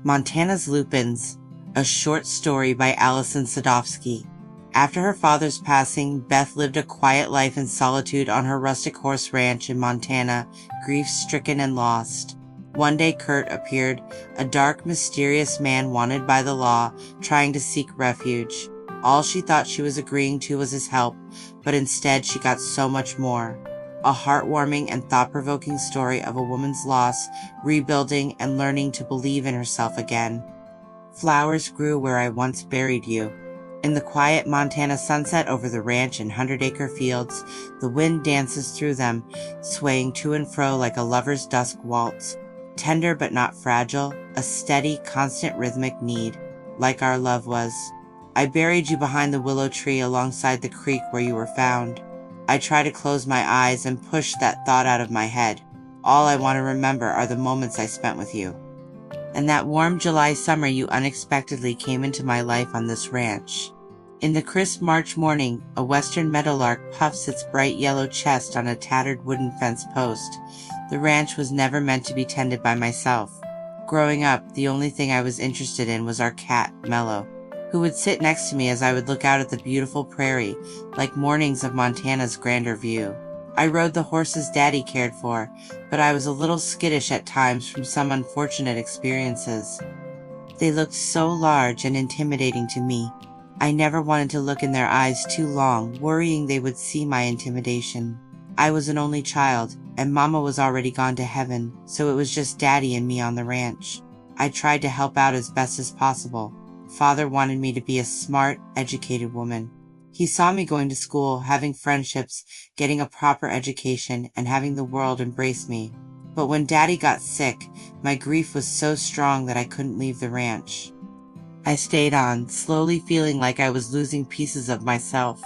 Montana's Lupines, a short story by Allison Sadowski. After her father's passing, Beth lived a quiet life in solitude on her rustic horse ranch in Montana, grief-stricken and lost. One day Kurt appeared, a dark, mysterious man wanted by the law, trying to seek refuge. All she thought she was agreeing to was his help, but instead she got so much more. A heartwarming and thought-provoking story of a woman's loss, rebuilding, and learning to believe in herself again. Flowers grew where I once buried you. In the quiet Montana sunset over the ranch and 100-acre fields, the wind dances through them, swaying to and fro like a lover's dusk waltz. Tender but not fragile, a steady, constant rhythmic need, like our love was. I buried you behind the willow tree alongside the creek where you were found. I try to close my eyes and push that thought out of my head. All I want to remember are the moments I spent with you. And that warm July summer you unexpectedly came into my life on this ranch. In the crisp March morning, a western meadowlark puffs its bright yellow chest on a tattered wooden fence post. The ranch was never meant to be tended by myself. Growing up, the only thing I was interested in was our cat, Mello, who would sit next to me as I would look out at the beautiful prairie, like mornings of Montana's grander view. I rode the horses Daddy cared for, but I was a little skittish at times from some unfortunate experiences. They looked so large and intimidating to me. I never wanted to look in their eyes too long, worrying they would see my intimidation. I was an only child, and Mama was already gone to heaven, so it was just Daddy and me on the ranch. I tried to help out as best as possible. Father wanted me to be a smart, educated woman. He saw me going to school, having friendships, getting a proper education, and having the world embrace me. But when Daddy got sick, my grief was so strong that I couldn't leave the ranch. I stayed on, slowly feeling like I was losing pieces of myself.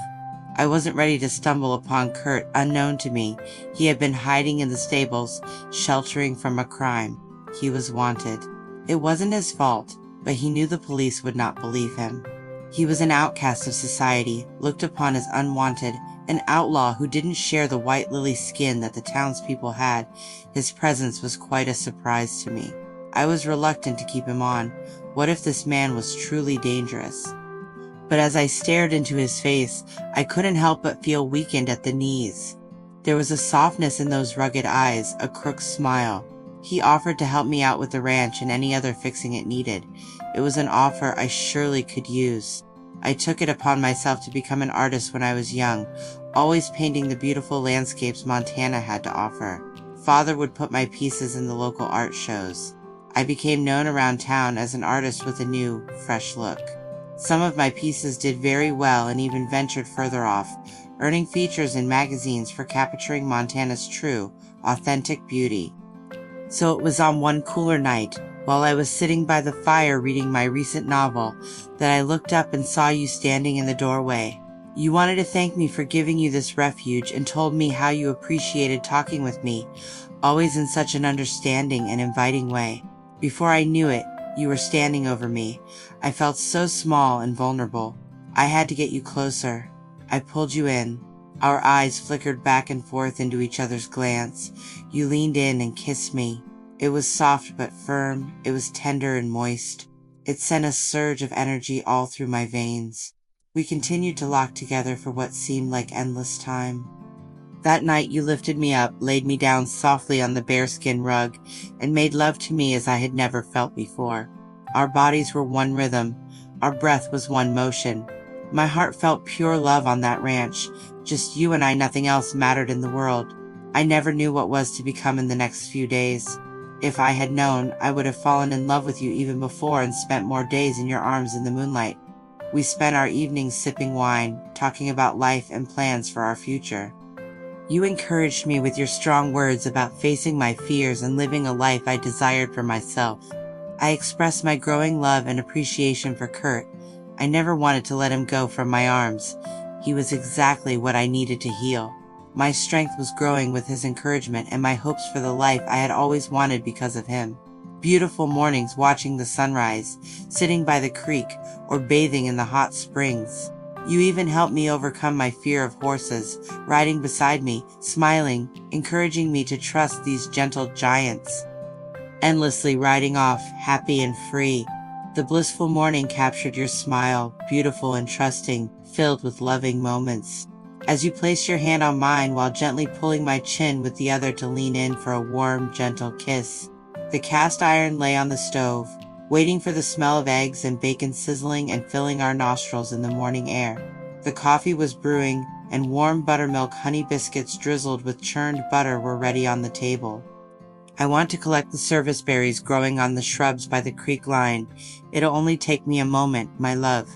I wasn't ready to stumble upon Kurt, unknown to me. He had been hiding in the stables, sheltering from a crime. He was wanted. It wasn't his fault, but he knew the police would not believe him. He was an outcast of society, looked upon as unwanted, an outlaw who didn't share the white lily skin that the townspeople had. His presence was quite a surprise to me. I was reluctant to keep him on. What if this man was truly dangerous? But as I stared into his face, I couldn't help but feel weakened at the knees. There was a softness in those rugged eyes, a crooked smile. He offered to help me out with the ranch and any other fixing it needed. It was an offer I surely could use. I took it upon myself to become an artist when I was young, always painting the beautiful landscapes Montana had to offer. Father would put my pieces in the local art shows. I became known around town as an artist with a new, fresh look. Some of my pieces did very well and even ventured further off, earning features in magazines for capturing Montana's true, authentic beauty. So it was on one cooler night, while I was sitting by the fire reading my recent novel, that I looked up and saw you standing in the doorway. You wanted to thank me for giving you this refuge and told me how you appreciated talking with me, always in such an understanding and inviting way. Before I knew it, you were standing over me. I felt so small and vulnerable. I had to get you closer. I pulled you in. Our eyes flickered back and forth into each other's glance. You leaned in and kissed me. It was soft but firm. It was tender and moist. It sent a surge of energy all through my veins. We continued to lock together for what seemed like endless time. That night you lifted me up, laid me down softly on the bearskin rug, and made love to me as I had never felt before. Our bodies were one rhythm. Our breath was one motion. My heart felt pure love on that ranch. Just you and I, nothing else mattered in the world. I never knew what was to become in the next few days. If I had known, I would have fallen in love with you even before and spent more days in your arms in the moonlight. We spent our evenings sipping wine, talking about life and plans for our future. You encouraged me with your strong words about facing my fears and living a life I desired for myself. I expressed my growing love and appreciation for Kurt. I never wanted to let him go from my arms. He was exactly what I needed to heal. My strength was growing with his encouragement and my hopes for the life I had always wanted because of him. Beautiful mornings watching the sunrise, sitting by the creek, or bathing in the hot springs. You even helped me overcome my fear of horses, riding beside me, smiling, encouraging me to trust these gentle giants. endlessly riding off, happy and free. The blissful morning captured your smile, beautiful and trusting, filled with loving moments. As you placed your hand on mine while gently pulling my chin with the other to lean in for a warm, gentle kiss. The cast iron lay on the stove, waiting for the smell of eggs and bacon sizzling and filling our nostrils in the morning air. The coffee was brewing, and warm buttermilk honey biscuits drizzled with churned butter were ready on the table. I want to collect the service berries growing on the shrubs by the creek line. It'll only take me a moment, my love.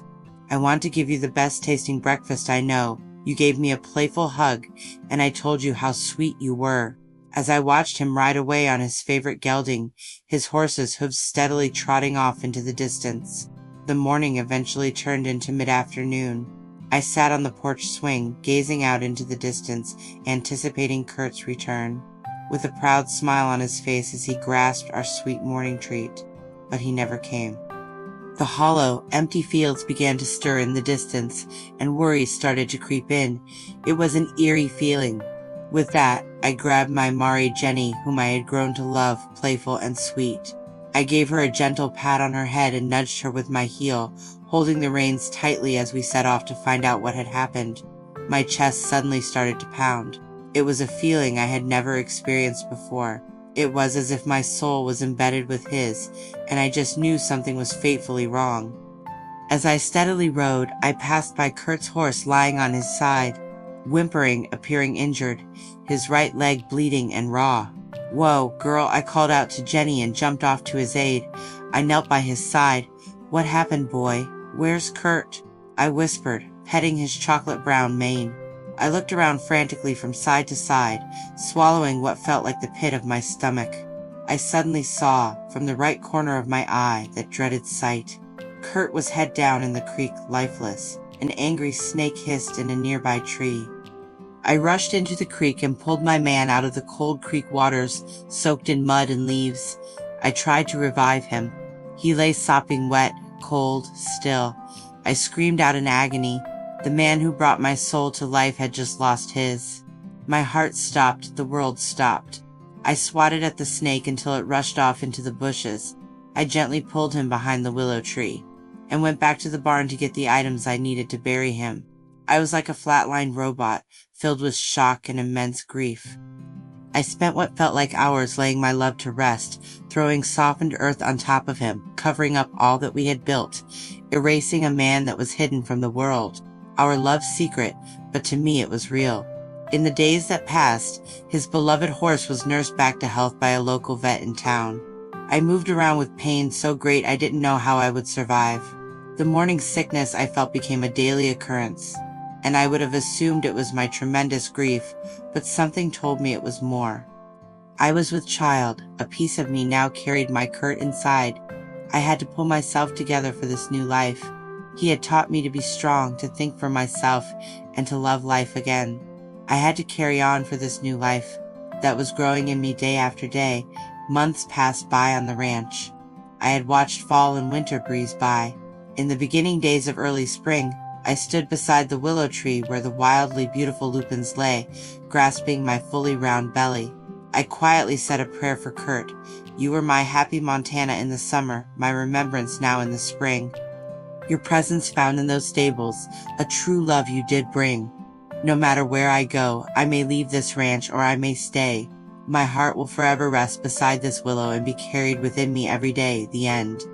I want to give you the best tasting breakfast I know. You gave me a playful hug, and I told you how sweet you were. As I watched him ride away on his favorite gelding, his horse's hooves steadily trotting off into the distance. The morning eventually turned into mid-afternoon. I sat on the porch swing, gazing out into the distance, anticipating Kurt's return, with a proud smile on his face as he grasped our sweet morning treat. But he never came. The hollow, empty fields began to stir in the distance, and worry started to creep in. It was an eerie feeling. With that, I grabbed my Mari Jenny, whom I had grown to love, playful and sweet. I gave her a gentle pat on her head and nudged her with my heel, holding the reins tightly as we set off to find out what had happened. My chest suddenly started to pound. It was a feeling I had never experienced before. It was as if my soul was embedded with his, and I just knew something was fatefully wrong. As I steadily rode, I passed by Kurt's horse lying on his side, whimpering, appearing injured, his right leg bleeding and raw. "Whoa, girl," I called out to Jenny and jumped off to his aid. I knelt by his side. "What happened, boy? Where's Kurt?" I whispered, petting his chocolate brown mane. I looked around frantically from side to side, swallowing what felt like the pit of my stomach. I suddenly saw, from the right corner of my eye, that dreaded sight. Kurt was head down in the creek, lifeless. An angry snake hissed in a nearby tree. I rushed into the creek and pulled my man out of the cold creek waters, soaked in mud and leaves. I tried to revive him. He lay sopping wet, cold, still. I screamed out in agony. The man who brought my soul to life had just lost his. My heart stopped, the world stopped. I swatted at the snake until it rushed off into the bushes. I gently pulled him behind the willow tree, and went back to the barn to get the items I needed to bury him. I was like a flatlined robot, filled with shock and immense grief. I spent what felt like hours laying my love to rest, throwing softened earth on top of him, covering up all that we had built, erasing a man that was hidden from the world. Our love's secret, but to me it was real. In the days that passed, his beloved horse was nursed back to health by a local vet in town. I moved around with pain so great I didn't know how I would survive. The morning sickness I felt became a daily occurrence, and I would have assumed it was my tremendous grief, but something told me it was more. I was with child. A piece of me now carried my Kurt inside. I had to pull myself together for this new life. He had taught me to be strong, to think for myself, and to love life again. I had to carry on for this new life that was growing in me day after day. Months passed by on the ranch. I had watched fall and winter breeze by. In the beginning days of early spring, I stood beside the willow tree where the wildly beautiful lupines lay, grasping my fully round belly. I quietly said a prayer for Kurt. You were my happy Montana in the summer, my remembrance now in the spring. Your presence found in those stables, a true love you did bring. No matter where I go, I may leave this ranch or I may stay. My heart will forever rest beside this willow and be carried within me every day. The end.